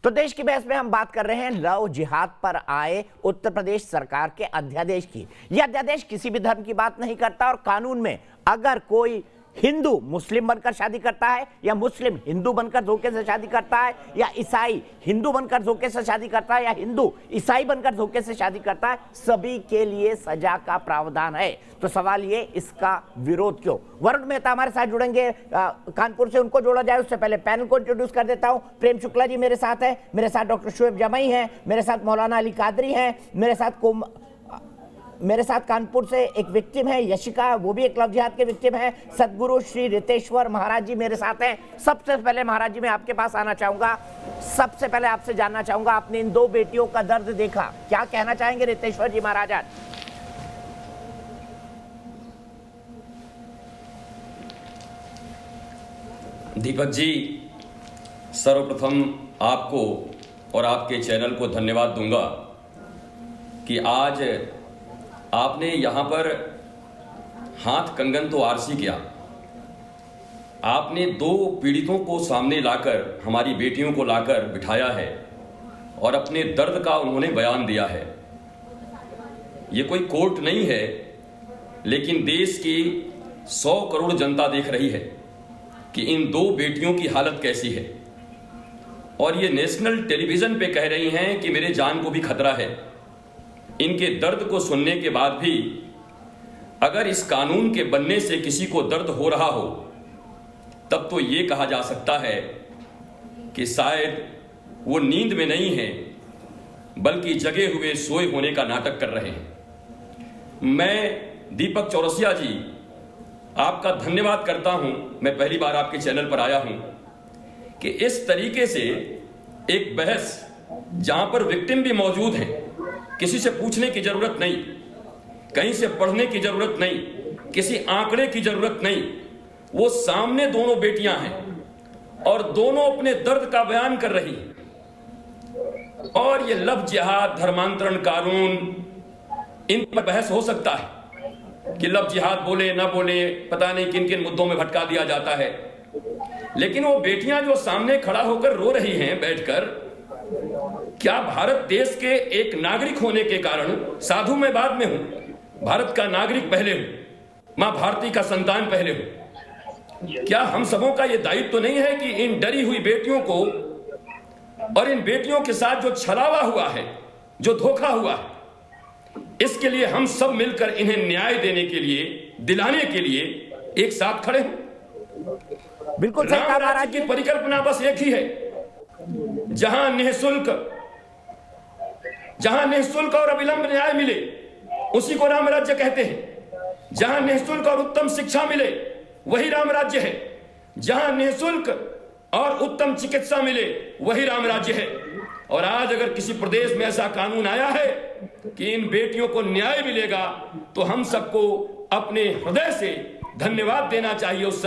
तो देश की बहस में हम बात कर रहे हैं लव जिहाद पर आए उत्तर प्रदेश सरकार के अध्यादेश की। यह अध्यादेश किसी भी धर्म की बात नहीं करता और कानून में अगर कोई हिंदू मुस्लिम बनकर शादी करता है या मुस्लिम हिंदू बनकर धोखे से शादी करता है या ईसाई हिंदू बनकर धोखे से शादी करता है या हिंदू ईसाई बनकर धोखे से शादी करता है, सभी के लिए सजा का प्रावधान है। तो सवाल ये, इसका विरोध क्यों? वरुण मेहता हमारे साथ जुड़ेंगे कानपुर से, उनको जोड़ा जाए उससे पहले पैनल को इंट्रोड्यूस कर देता हूं। प्रेम शुक्ला जी मेरे साथ है, मेरे साथ डॉक्टर शुएब जमाई हैं, मेरे साथ मौलाना अली कादरी हैं, मेरे साथ कानपुर से एक विक्टिम है यशिका, वो भी एक लव जिहाद के विक्टिम है। सदगुरु श्री रितेश्वर महाराज जी मेरे साथ हैं। सबसे पहले महाराज जी मैं आपके पास आना चाहूंगा, सबसे पहले आपसे जानना चाहूंगा, आपने इन दो बेटियों का दर्द देखा, क्या कहना चाहेंगे रितेश्वर जी महाराज आज? दीपक जी, सर्वप्रथम आपको और आपके चैनल को धन्यवाद दूंगा कि आज आपने यहाँ पर हाथ कंगन तो आरसी किया, आपने दो पीड़ितों को सामने लाकर, हमारी बेटियों को लाकर बिठाया है और अपने दर्द का उन्होंने बयान दिया है। ये कोई कोर्ट नहीं है, लेकिन देश की 100 करोड़ जनता देख रही है कि इन दो बेटियों की हालत कैसी है। और ये नेशनल टेलीविजन पे कह रही हैं कि मेरे जान को भी खतरा है। इनके दर्द को सुनने के बाद भी अगर इस कानून के बनने से किसी को दर्द हो रहा हो, तब तो ये कहा जा सकता है कि शायद वो नींद में नहीं है, बल्कि जगे हुए सोए होने का नाटक कर रहे हैं। मैं दीपक चौरसिया जी आपका धन्यवाद करता हूं, मैं पहली बार आपके चैनल पर आया हूं, कि इस तरीके से एक बहस जहां पर विक्टिम भी मौजूद है, किसी से पूछने की जरूरत नहीं, कहीं से पढ़ने की जरूरत नहीं, किसी आंकड़े की जरूरत नहीं, वो सामने दोनों बेटियां हैं और दोनों अपने दर्द का बयान कर रही हैं। और ये लव जिहाद, धर्मांतरण कानून, इन पर बहस हो सकता है कि लव जिहाद बोले ना बोले, पता नहीं किन किन मुद्दों में भटका दिया जाता है, लेकिन वो बेटियां जो सामने खड़ा होकर रो रही हैं बैठकर, क्या भारत देश के एक नागरिक होने के कारण, साधु मैं बाद में हूं, भारत का नागरिक पहले हूं, मां भारती का संतान पहले हूं, क्या हम सबों का यह दायित्व तो नहीं है कि इन डरी हुई बेटियों को और इन बेटियों के साथ जो छलावा हुआ है, जो धोखा हुआ है, इसके लिए हम सब मिलकर इन्हें न्याय देने के लिए, दिलाने के लिए एक साथ खड़े हों। बिल्कुल सही कहा महाराज की परिकल्पना बस एक ही है, जहां निःशुल्क और अविलंब न्याय मिले, उसी को राम राज्य कहते हैं। जहां निःशुल्क और उत्तम शिक्षा मिले, वही राम राज्य है। जहां निःशुल्क और उत्तम चिकित्सा मिले, वही राम राज्य है। और आज अगर किसी प्रदेश में ऐसा कानून आया है कि इन बेटियों को न्याय मिलेगा, तो हम सबको अपने हृदय से धन्यवाद देना चाहिए उस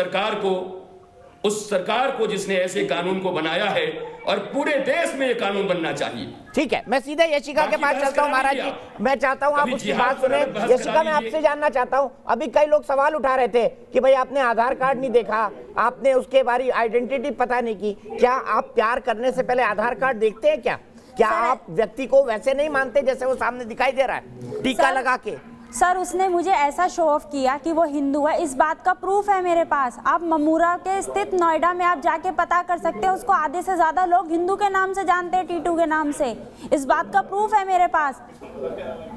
सरकार को जिसने ऐसे कानून को बनाया है, और पूरे देश में ये कानून बनना चाहिए। ठीक है, मैं सीधे यशिका के पास चलता हूं महाराज जी, मैं चाहता हूं आप उसकी बात सुने। यशिका, मैं आपसे जानना चाहता हूं, अभी कई लोग सवाल उठा रहे थे कि भाई आपने आधार कार्ड नहीं देखा, आपने उसके बारे आइडेंटिटी पता नहीं की, क्या आप प्यार करने से पहले आधार कार्ड देखते हैं क्या आप व्यक्ति को वैसे नहीं मानते जैसे वो सामने दिखाई दे रहा है टीका लगा के? सर, उसने मुझे ऐसा शो ऑफ किया कि वो हिंदू है, इस बात का प्रूफ है मेरे पास। आप ममूरा के स्थित नोएडा में आप जाके पता कर सकते हैं, उसको आधे से ज्यादा लोग हिंदू के नाम से जानते हैं, टीटू के नाम से। इस बात का प्रूफ है मेरे पास।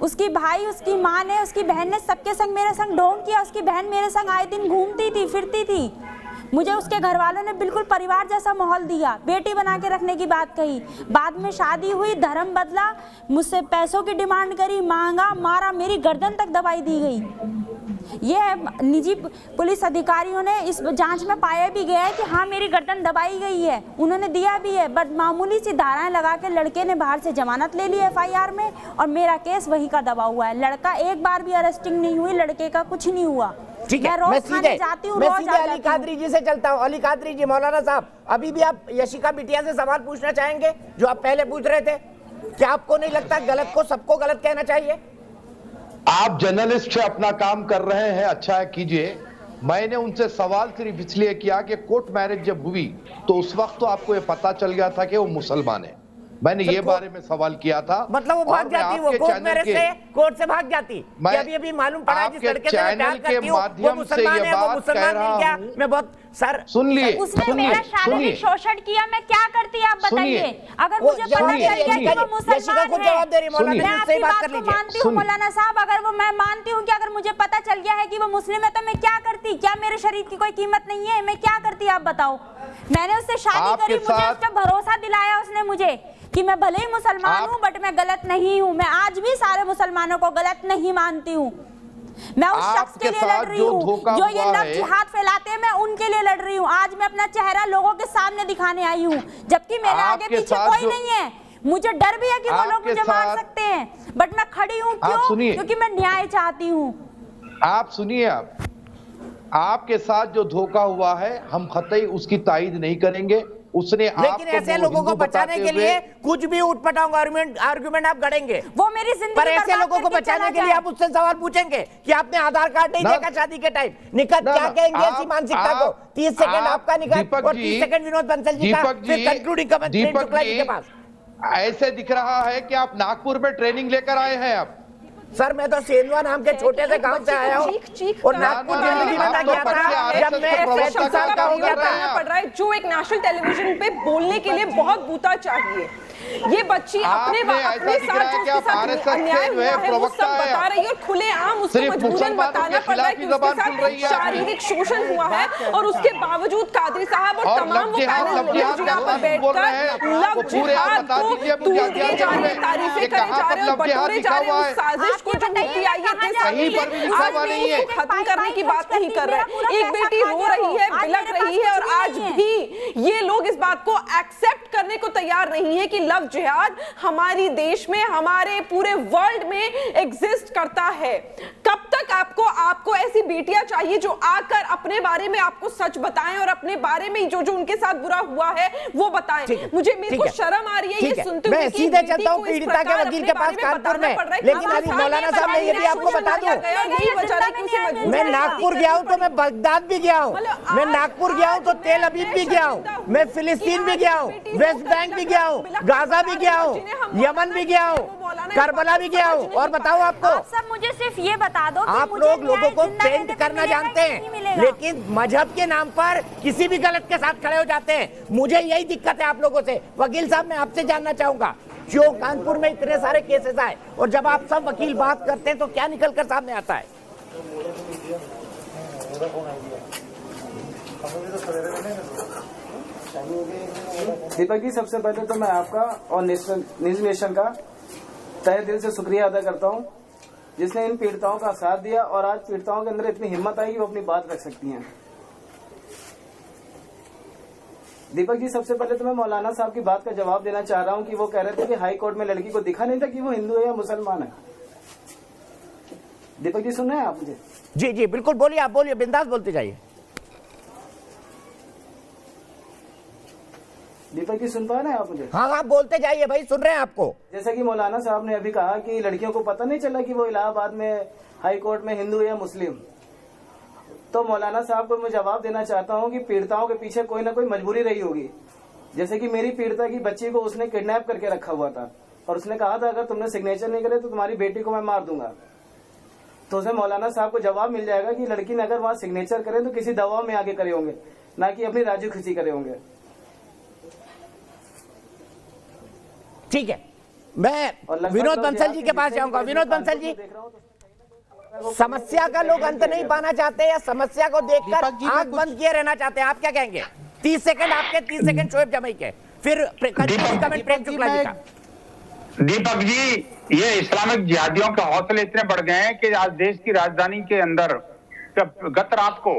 उसकी भाई, उसकी माँ ने, उसकी बहन ने सबके संग मेरे संग ढोंग किया। उसकी बहन मेरे संग आए दिन घूमती थी, फिरती थी। मुझे उसके घर वालों ने बिल्कुल परिवार जैसा माहौल दिया, बेटी बना के रखने की बात कही। बाद में शादी हुई, धर्म बदला, मुझसे पैसों की डिमांड करी, मांगा, मारा, मेरी गर्दन तक दबाई दी गई। ये निजी पुलिस अधिकारियों ने इस जांच में पाया भी गया है कि हाँ, मेरी गर्दन दबाई गई है, उन्होंने दिया भी है। बट मामूली सी धाराएं लगा के लड़के ने बाहर से जमानत ले ली FIR में, और मेरा केस वही का दबा हुआ है। लड़का एक बार भी अरेस्टिंग नहीं हुई, लड़के का कुछ नहीं हुआ। ठीक है, मैं सीधे अली कादरी जी से चलता हूँ। अली कादरी जी, मौलाना साहब, अभी भी आप यशिका बिटिया से सवाल पूछना चाहेंगे जो आप पहले पूछ रहे थे? क्या आपको नहीं लगता गलत को सबको गलत कहना चाहिए? आप जर्नलिस्ट से अपना काम कर रहे हैं, अच्छा है, कीजिए। मैंने उनसे सवाल सिर्फ इसलिए किया कि कोर्ट मैरिज जब हुई तो उस वक्त तो आपको ये पता चल गया था कि वो मुसलमान है, मैंने ये बारे में सवाल किया था। मतलब वो भाग जाती, वो कोर्ट मैरिज से कोर्ट से भाग जाती। अभी अभी मालूम पड़ा जिस लड़के से मैं प्यार करती हूँ वो मुसलमान है, वो मुसलमान मिल गया। मैं बहुत सर सुनिए, उसने मेरा शारीरिक शोषण किया, मैं क्या करती आप बताइए। अगर मुझे पता चल गया कि वो मुसलमान है, मैं आपकी बात को मानती हूँ मौलाना साहब, अगर वो मैं मानती हूँ कि अगर मुझे पता चल गया है कि वो मुस्लिम है तो मैं क्या करती? क्या मेरे शरीर की कोई कीमत नहीं है? मैं क्या करती आप बताओ। मैंने उससे शादी करी, मुझे उसका भरोसा दिलाया उसने मुझे कि मैं भले ही मुसलमान हूँ बट मैं गलत नहीं हूँ। मैं आज भी सारे मुसलमानों को गलत नहीं मानती हूँ। मैं उस शख्स के लिए लड़ रही हूँ जो ये लव जिहाद फैलाते हैं, मैं उनके लिए लड़ रही हूँ। आज मैं अपना चेहरा लोगों के सामने दिखाने आई हूँ, जबकि मेरे आगे पीछे कोई नहीं है। मुझे डर भी है कि वो लोग मुझे मार सकते हैं, बट मैं खड़ी हूँ क्यों? क्योंकि मैं न्याय चाहती हूँ। आप सुनिए, आपके साथ जो धोखा हुआ है हम कतई उसकी तायद नहीं करेंगे। उसने लेकिन ऐसे लोगों को बचाने के लिए कुछ भी उठपटांग आर्गुमेंट आप गढ़ेंगे। वो मेरी जिंदगी पर ऐसे लोगों को बचाने के लिए आप उससे सवाल पूछेंगे कि आपने आधार कार्ड नहीं देखा शादी के टाइम, निकट क्या कहेंगे ऐसी मानसिकता को? 30 सेकंड आपका निकट और 30 सेकंड विनोद बंसल जी का, फिर कंक्लूडिंग कमेंट शुक्ला जी के पास। ऐसे दिख रहा है कि आप नागपुर में ट्रेनिंग लेकर आए हैं। आप सर मैं तो सेंधवा नाम के छोटे से गांव से आया हूँ और नागपुर जिंदगी में गया था जब मैं 65 साल का हो गया था। पड़ रहा है जो एक नेशनल टेलीविजन पे बोलने के लिए बहुत बूता चाहिए। ये बच्ची अपने साथ जो उसके साथ अन्याय हुआ है वो सब बता रही है और खुलेआम उसको मजबूरन बताना पड़ रहा है कि उसके साथ शारीरिक शोषण हुआ है और उसके बावजूद कादरी साहब और तमाम वो पैनल यहाँ पर बैठकर लव जिहाद को तूल दिए जा रहे हैं, तारीफें करे जा रहे हैं और बटोरे जा रहे हैं। उस साजिश को जो मुक्ति आई है खत्म करने की बात नहीं कर रहे। एक बेटी रो रही है, बिलख रही है और आज भी ये लोग इस बात को एक्सेप्ट करने को तैयार नहीं है कि लव जिहाद हमारी देश में, हमारे पूरे वर्ल्ड में एग्जिस्ट करता है। कब तक आपको ऐसी बेटियां चाहिए जो आकर अपने बारे में आपको सच बताएं और अपने बारे में जो उनके साथ बुरा हुआ है वो बताएं। मेरे को शर्म आ रही है ये सुनते हुए। मैं सीधे चलता हूँ पीड़िता के वकील के पास कानपुर में, लेकिन अभी मौलाना साहब मैं ये भी आपको बता दूं, मैं नागपुर गया हूँ तो मैं बगदाद भी गया हूँ, मैं नागपुर गया हूँ तो तेल अवीव भी गया हूँ, मैं फिलिस्तीन भी गया हूँ, वेस्ट बैंक भी गया हूँ, गाजा भी गया हूँ, यमन भी गया हूँ, करबला भी गया हूँ। और बताओ आपको, आप सब मुझे सिर्फ ये बता दो कि आप लोगों को पेंट करना जानते हैं लेकिन मजहब के नाम पर किसी भी गलत के साथ खड़े हो जाते हैं। मुझे यही दिक्कत है आप लोगों से। वकील साहब मैं आपसे जानना चाहूंगा, जो कानपुर में इतने सारे केसेस आए और जब आप सब वकील बात करते हैं तो क्या निकल कर सामने आता है? दीपक जी, सबसे पहले तो मैं आपका और न्यूज नेशन का तहे दिल से शुक्रिया अदा करता हूं जिसने इन पीड़िताओं का साथ दिया और आज पीड़िताओं के अंदर इतनी हिम्मत आई कि वो अपनी बात रख सकती हैं। दीपक जी, सबसे पहले तो मैं मौलाना साहब की बात का जवाब देना चाह रहा हूं कि वो कह रहे थे कि हाई कोर्ट में लड़की को दिखा नहीं था कि वो हिंदू है या मुसलमान है। दीपक जी सुन रहे हैं आप मुझे? जी जी बिल्कुल, बोलिए, आप बोलिए, बिंदास बोलते जाइए। दीपक जी सुन पा रहे हैं आप मुझे? हाँ हाँ बोलते जाइए भाई, सुन रहे हैं आपको। जैसा कि मौलाना साहब ने अभी कहा कि लड़कियों को पता नहीं चला कि वो इलाहाबाद में हाई कोर्ट में हिंदू या मुस्लिम, तो मौलाना साहब को मैं जवाब देना चाहता हूं कि पीड़िताओं के पीछे कोई ना कोई मजबूरी रही होगी। जैसे कि मेरी पीड़िता की बच्ची को उसने किडनैप करके रखा हुआ था और उसने कहा था अगर तुमने सिग्नेचर नहीं करे तो तुम्हारी बेटी को मैं मार दूंगा। तो उसे मौलाना साहब को जवाब मिल जाएगा कि लड़की ने अगर वहां सिग्नेचर करे तो किसी दवा में आगे करे होंगे, ना कि अपनी राजू खुशी करे होंगे। ठीक है, मैं विनोद बंसल जी के पास जाऊंगा। विनोद बंसल जी, समस्या का लोग अंत नहीं पाना चाहते या समस्या को देखकर आंख बंद किए रहना चाहते हैं? आप क्या कहेंगे? 30 सेकंड आपके, 30 सेकंड शोएब जमाई के, फिर कमेंट प्रेम शुक्ला जी का। दीपक जी, ये इस्लामिक जिहादियों के हौसले इतने बढ़ गए हैं कि आज देश की राजधानी के अंदर गत रात को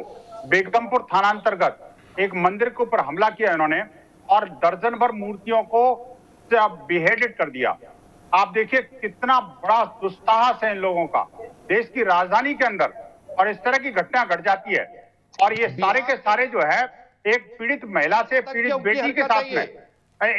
बेगमपुर थानांतर्गत एक मंदिर के ऊपर हमला किया इन्होंने और दर्जन भर मूर्तियों को बेहेडेड कर दिया। आप देखिए कितना बड़ा दुस्साहस है इन लोगों का देश की राजधानी के अंदर, और इस तरह की घटना घट जाती है। और ये सारे के सारे जो है एक पीड़ित महिला से पीड़ित बेटी के साथ में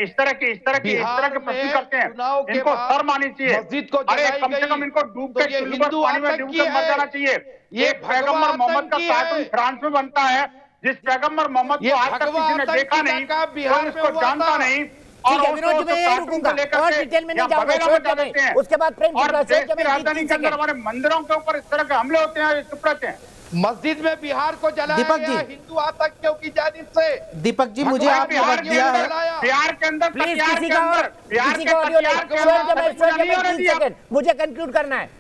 इस तरह के प्रश्न करते हैं। इनको शर्म आनी चाहिए। अरे कम से कम इनको डूब के पानी में डूब कर मर जाना चाहिए। ये पैगंबर मोहम्मद का कार्टून फ्रांस में बनता है, जिस पैगंबर मोहम्मद को आज तक किसी ने देखा नहीं, कोई इसको जानता नहीं, ठीक है विनोद जी, मैं यही रुकूंगा और डिटेल में नहीं जाऊंगा। उसके बाद प्रेम शुक्ला राजधानी के अंदर हमारे मंदिरों के ऊपर इस तरह के हमले होते हैं, चुप रहते हैं। मस्जिद में बिहार को जलाया दीपक जी, गया हिंदू आतंकियों की जानिब से। दीपक जी मुझे आपने वक्त दिया है, बिहार के अंदर, प्लीज किसी का ऑडियो मुझे कंक्लूड करना है।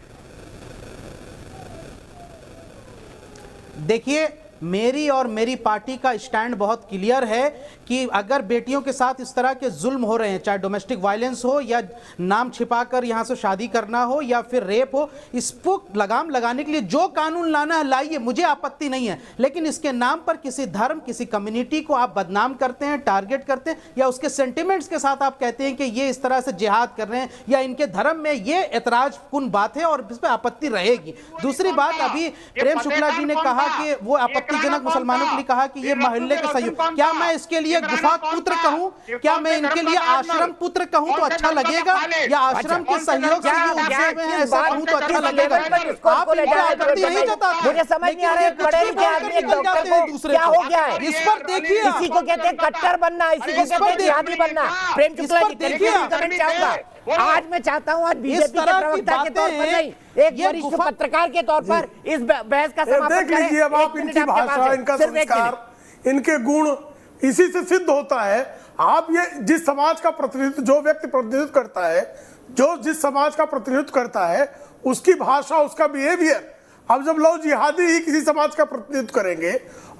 देखिए मेरी और मेरी पार्टी का स्टैंड बहुत क्लियर है कि अगर बेटियों के साथ इस तरह के जुल्म हो रहे हैं, चाहे डोमेस्टिक वायलेंस हो या नाम छिपाकर यहां से शादी करना हो या फिर रेप हो, इसको लगाम लगाने के लिए जो कानून लाना है लाइए, मुझे आपत्ति नहीं है। लेकिन इसके नाम पर किसी धर्म, किसी कम्युनिटी को आप बदनाम करते हैं, टारगेट करते हैं, या उसके सेंटिमेंट्स के साथ आप कहते हैं कि ये इस तरह से जिहाद कर रहे हैं या इनके धर्म में, ये ऐतराजकुन बात है और इस पर आपत्ति रहेगी। दूसरी बात, अभी प्रेम शुक्ला जी ने कहा कि वो आपत्तिजनक मुसलमानों के लिए कहा कि ये मोहल्ले के सहयोग, क्या मैं इसके लिए गुफात पुत्र कहूं, क्या मैं इनके लिए आश्रम पुत्र कहूं तो अच्छा लगेगा, या आश्रम के सहयोग से ये उपजे में ऐसा कहूं तो अच्छा लगेगा? आप इन पर आपत्ति नहीं जताते, मुझे समझ नहीं आ रहा है पढ़े लिखे आदमी एक डॉक्टर को क्या हो गया है। इस पर देखिए, इसी को कहते हैं कट्टर बनना, इसी को कहते हैं जिहादी बनना। प्रेम शुक्ला जी देखिए, कमेंट चाहूंगा। आज मैं चाहता हूं, आज बीजेपी के प्रवक्ता के तौर पर नहीं, एक वरिष्ठ पत्रकार के तौर पर इस बहस का समापन देख लीजिए। अब आप इनकी भाषा, इनका संस्कार, इनके गुण इसी से सिद्ध होता है। आप ये जिस समाज का प्रतिनिधित्व, जो व्यक्ति प्रतिनिधित्व करता है, जो जिस समाज का प्रतिनिधित्व करता है, उसकी भाषा, उसका बिहेवियर। अब जब लोग जिहादी ही किसी समाज का प्रतिनिधित्व करेंगे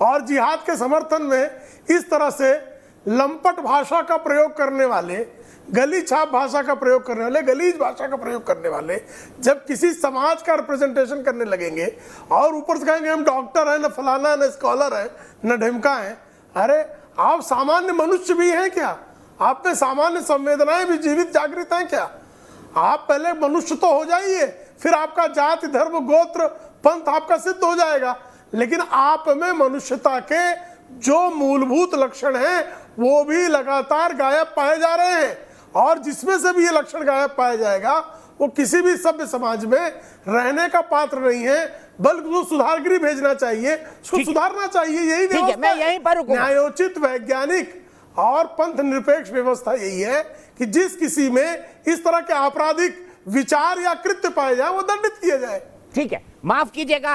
और जिहाद के समर्थन में इस तरह से लंपट भाषा का प्रयोग करने वाले, गली छाप भाषा का प्रयोग करने वाले, गलीज भाषा का प्रयोग करने वाले जब किसी समाज का रिप्रेजेंटेशन करने लगेंगे और ऊपर से कहेंगे हम डॉक्टर हैं, न फलाना, न स्कॉलर है, न ढिमका है। अरे आप सामान्य मनुष्य भी हैं क्या? आप में सामान्य संवेदनाएं भी जीवित जागृत हैं क्या? आप पहले मनुष्य तो हो जाइए, फिर आपका जाति, धर्म, गोत्र, पंथ आपका सिद्ध हो जाएगा। लेकिन आप में मनुष्यता के जो मूलभूत लक्षण हैं वो भी लगातार गायब पाए जा रहे हैं, और जिसमें से भी ये लक्षण गायब पाया जाएगा वो किसी भी सभ्य समाज में रहने का पात्र नहीं है, बल्कि उसको सुधारगृह भेजना चाहिए, उसको सुधारना चाहिए। यही मैं यहीं पर न्यायोचित, वैज्ञानिक और पंथ निरपेक्ष व्यवस्था यही है कि जिस किसी में इस तरह के आपराधिक विचार या कृत्य पाए जाए वो दंडित किया जाए। ठीक है, माफ कीजिएगा,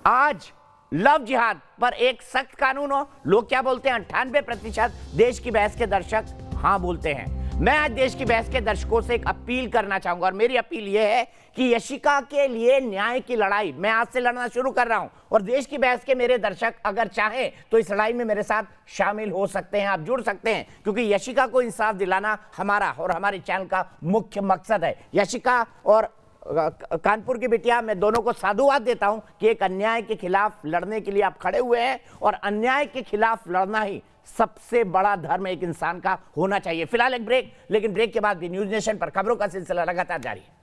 आज लव जिहाद पर एक सख्त कानून हो। लोग क्या बोलते हैं, 98% देश की बहस के दर्शक हाँ बोलते हैं। मैं आज देश की बहस के दर्शकों से एक अपील करना चाहूंगा, और मेरी अपील यह है कि यशिका के लिए न्याय की लड़ाई मैं आज से लड़ना शुरू कर रहा हूं, और देश की बहस के मेरे दर्शक अगर चाहें तो इस लड़ाई में मेरे साथ शामिल हो सकते हैं, आप जुड़ सकते हैं, क्योंकि यशिका को इंसाफ दिलाना हमारा और हमारे चैनल का मुख्य मकसद है। यशिका और कानपुर की बिटिया, मैं दोनों को साधुवाद देता हूं कि एक अन्याय के खिलाफ लड़ने के लिए आप खड़े हुए हैं, और अन्याय के खिलाफ लड़ना ही सबसे बड़ा धर्म एक इंसान का होना चाहिए। फिलहाल एक ब्रेक, लेकिन ब्रेक के बाद भी न्यूज नेशन पर खबरों का सिलसिला लगातार जारी है।